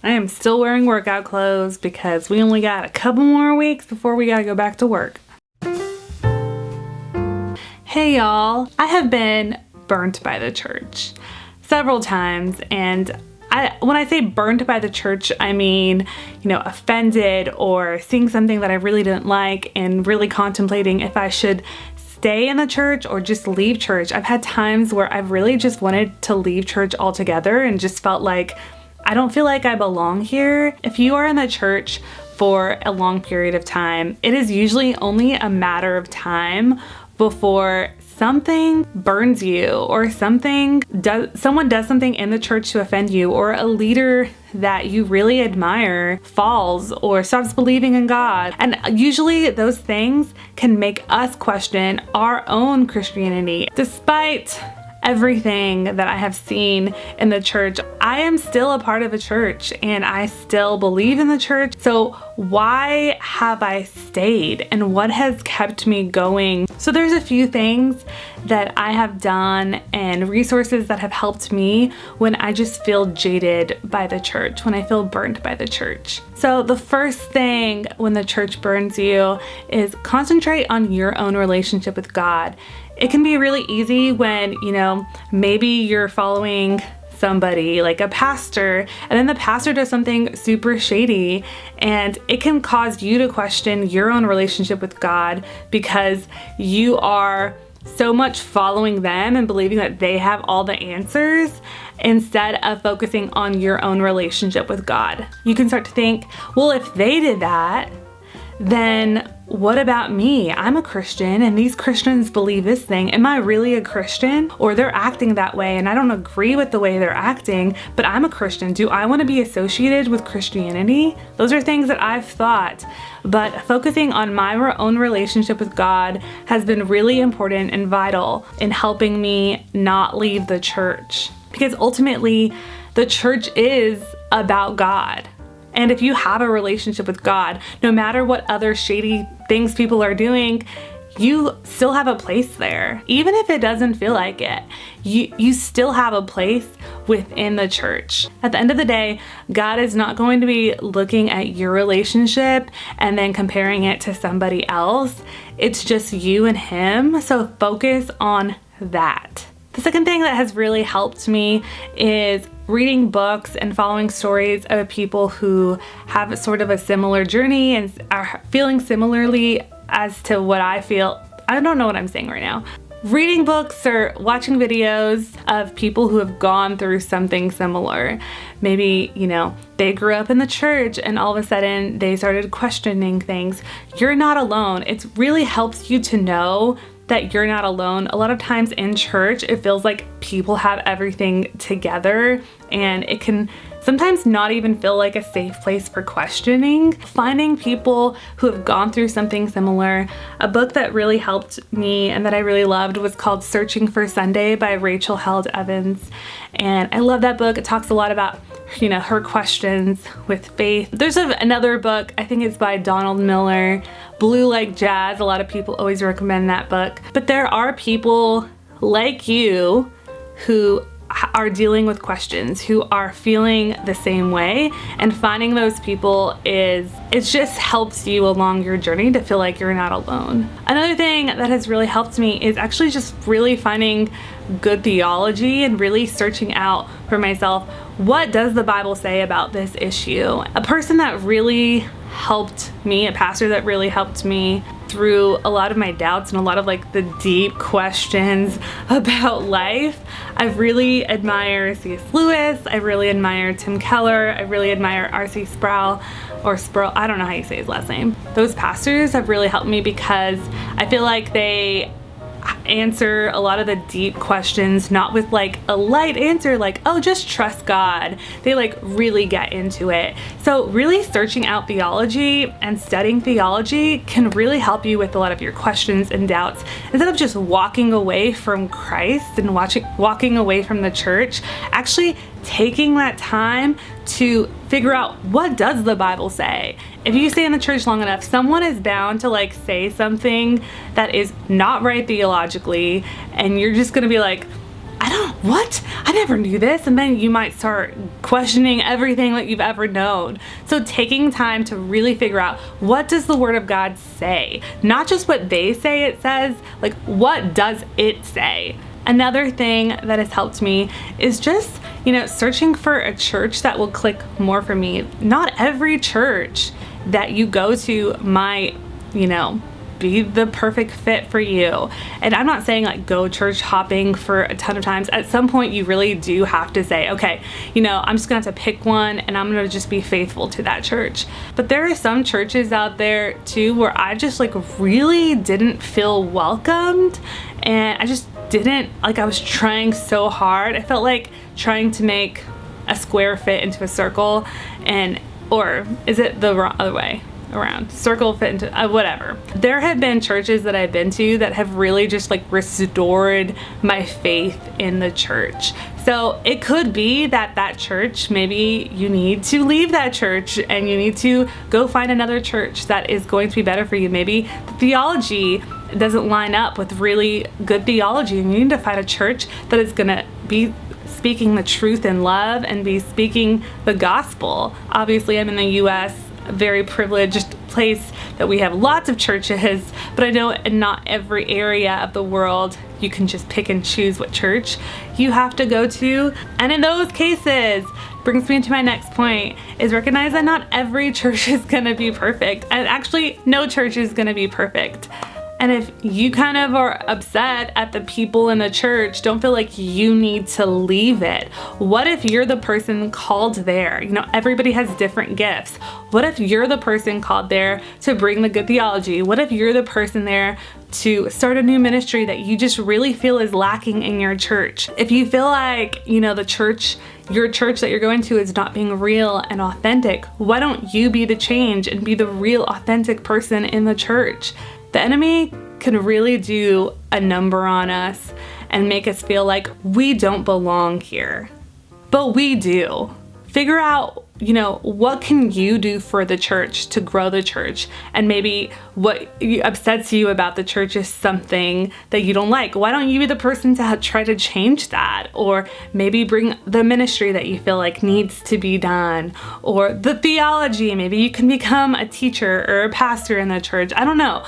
I am still wearing workout clothes because we only got a couple more weeks before we gotta go back to work. Hey y'all, I have been burnt by the church several times, and when I say burnt by the church, I mean, offended or seeing something that I really didn't like and really contemplating if I should stay in the church or just leave church. I've had times where I've really just wanted to leave church altogether and just felt like I don't feel like I belong here. If you are in the church for a long period of time, it is usually only a matter of time before something burns you or someone does something in the church to offend you, or a leader that you really admire falls or stops believing in God. And usually those things can make us question our own Christianity. Despite everything that I have seen in the church, I am still a part of a church and I still believe in the church. So why have I stayed, and what has kept me going? So there's a few things that I have done and resources that have helped me when I just feel jaded by the church, when I feel burnt by the church. So the first thing when the church burns you is concentrate on your own relationship with God. It can be really easy when, maybe you're following somebody like a pastor, and then the pastor does something super shady, and it can cause you to question your own relationship with God because you are so much following them and believing that they have all the answers instead of focusing on your own relationship with God. You can start to think, well, if they did that, then what about me? I'm a Christian and these Christians believe this thing. Am I really a Christian? Or they're acting that way and I don't agree with the way they're acting, but I'm a Christian. Do I want to be associated with Christianity? Those are things that I've thought, but focusing on my own relationship with God has been really important and vital in helping me not leave the church. Because ultimately, the church is about God. And if you have a relationship with God, no matter what other shady things people are doing, you still have a place there. Even if it doesn't feel like it, you still have a place within the church. At the end of the day, God is not going to be looking at your relationship and then comparing it to somebody else. It's just you and Him. So focus on that. The second thing that has really helped me is reading books and following stories of people who have sort of a similar journey and are feeling similarly as to what I feel. I don't know what I'm saying right now. Reading books or watching videos of people who have gone through something similar. Maybe, they grew up in the church and all of a sudden they started questioning things. You're not alone. It really helps you to know that you're not alone. A lot of times in church, it feels like people have everything together, and it can sometimes not even feel like a safe place for questioning. Finding people who have gone through something similar. A book that really helped me and that I really loved was called Searching for Sunday by Rachel Held Evans. And I love that book. It talks a lot about her questions with faith. There's another book, I think it's by Donald Miller, Blue Like Jazz. A lot of people always recommend that book. But there are people like you who are dealing with questions, who are feeling the same way, and finding those people it just helps you along your journey to feel like you're not alone. Another thing that has really helped me is actually just really finding good theology and really searching out for myself, what does the Bible say about this issue? A person that really helped me, a pastor that really helped me through a lot of my doubts and a lot of the deep questions about life. I really admire C.S. Lewis. I really admire Tim Keller. I really admire R.C. Sproul, or Sproul. I don't know how you say his last name. Those pastors have really helped me because I feel like they answer a lot of the deep questions, not with a light answer oh, just trust God. They really get into it. So really searching out theology and studying theology can really help you with a lot of your questions and doubts. Instead of just walking away from Christ and walking away from the church, actually taking that time to figure out, what does the Bible say? If you stay in the church long enough, someone is bound to say something that is not right theologically, and you're just gonna be what? I never knew this. And then you might start questioning everything that you've ever known. So taking time to really figure out, what does the Word of God say? Not just what they say it says, like what does it say? Another thing that has helped me is just, searching for a church that will click more for me. Not every church that you go to might, be the perfect fit for you. And I'm not saying like go church hopping for a ton of times. At some point you really do have to say, okay, I'm just gonna have to pick one and I'm gonna just be faithful to that church. But there are some churches out there too where I just like really didn't feel welcomed, and I just didn't, like, I was trying so hard. I felt like trying to make a square fit into a circle, or is it the other way around? Circle fit into whatever. There have been churches that I've been to that have really just like restored my faith in the church. So it could be that church, maybe you need to leave that church and you need to go find another church that is going to be better for you. Maybe the theology doesn't line up with really good theology, and you need to find a church that is gonna be speaking the truth in love and be speaking the gospel. Obviously, I'm in the US, a very privileged place that we have lots of churches, but I know in not every area of the world you can just pick and choose what church you have to go to. And in those cases, brings me to my next point, is recognize that not every church is gonna be perfect. And actually, no church is gonna be perfect. And if you kind of are upset at the people in the church, don't feel like you need to leave it. What if you're the person called there? Everybody has different gifts. What if you're the person called there to bring the good theology? What if you're the person there to start a new ministry that you just really feel is lacking in your church? If you feel like, the church, your church that you're going to is not being real and authentic, why don't you be the change and be the real authentic person in the church? The enemy can really do a number on us and make us feel like we don't belong here. But we do. Figure out, what can you do for the church to grow the church? And maybe what upsets you about the church is something that you don't like. Why don't you be the person to try to change that? Or maybe bring the ministry that you feel like needs to be done, or the theology. Maybe you can become a teacher or a pastor in the church. I don't know.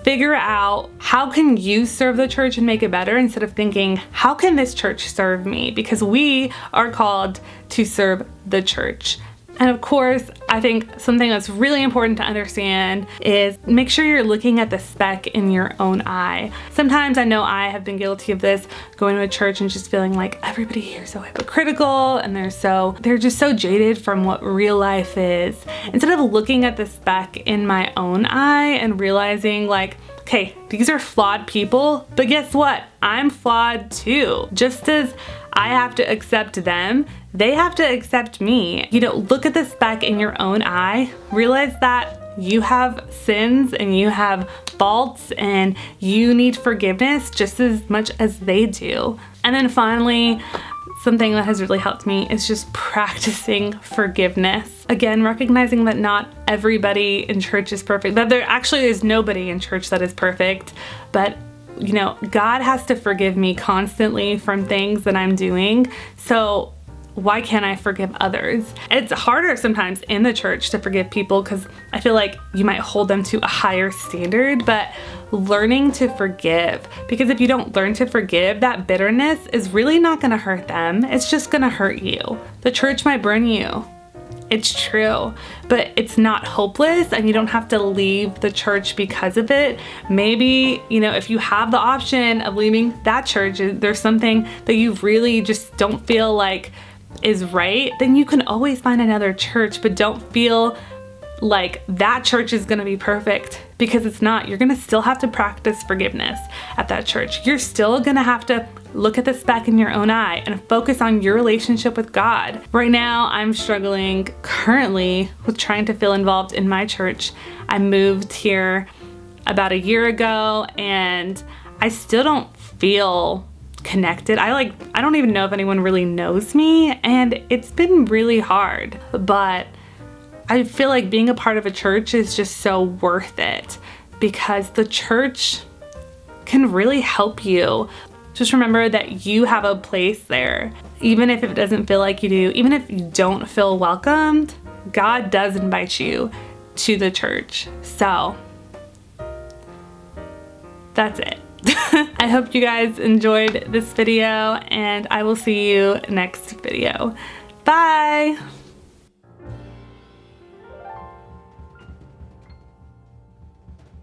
Figure out, how can you serve the church and make it better, instead of thinking, how can this church serve me? Because we are called to serve the church. And of course, I think something that's really important to understand is make sure you're looking at the speck in your own eye. Sometimes I know I have been guilty of this, going to a church and just feeling like everybody here is so hypocritical and they're just so jaded from what real life is. Instead of looking at the speck in my own eye and realizing like, okay, these are flawed people, but guess what? I'm flawed too. Just as I have to accept them, they have to accept me. Look at the speck in your own eye. Realize that you have sins and you have faults and you need forgiveness just as much as they do. And then finally, something that has really helped me is just practicing forgiveness. Again, recognizing that not everybody in church is perfect, that there actually is nobody in church that is perfect, but God has to forgive me constantly from things that I'm doing. So why can't I forgive others? It's harder sometimes in the church to forgive people because I feel like you might hold them to a higher standard, but learning to forgive, because if you don't learn to forgive, that bitterness is really not gonna hurt them. It's just gonna hurt you. The church might burn you. It's true, but it's not hopeless and you don't have to leave the church because of it. Maybe, if you have the option of leaving that church, there's something that you really just don't feel like is right, then you can always find another church, but don't feel like that church is gonna be perfect, because it's not. You're gonna still have to practice forgiveness at that church. You're still gonna have to look at the speck in your own eye and focus on your relationship with God. Right now, I'm struggling currently with trying to feel involved in my church. I moved here about a year ago and I still don't feel connected. I don't even know if anyone really knows me, and it's been really hard, but I feel like being a part of a church is just so worth it, because the church can really help you Just remember that you have a place there. Even if it doesn't feel like you do, even if you don't feel welcomed, God does invite you to the church. So that's it. I hope you guys enjoyed this video, and I will see you next video. Bye!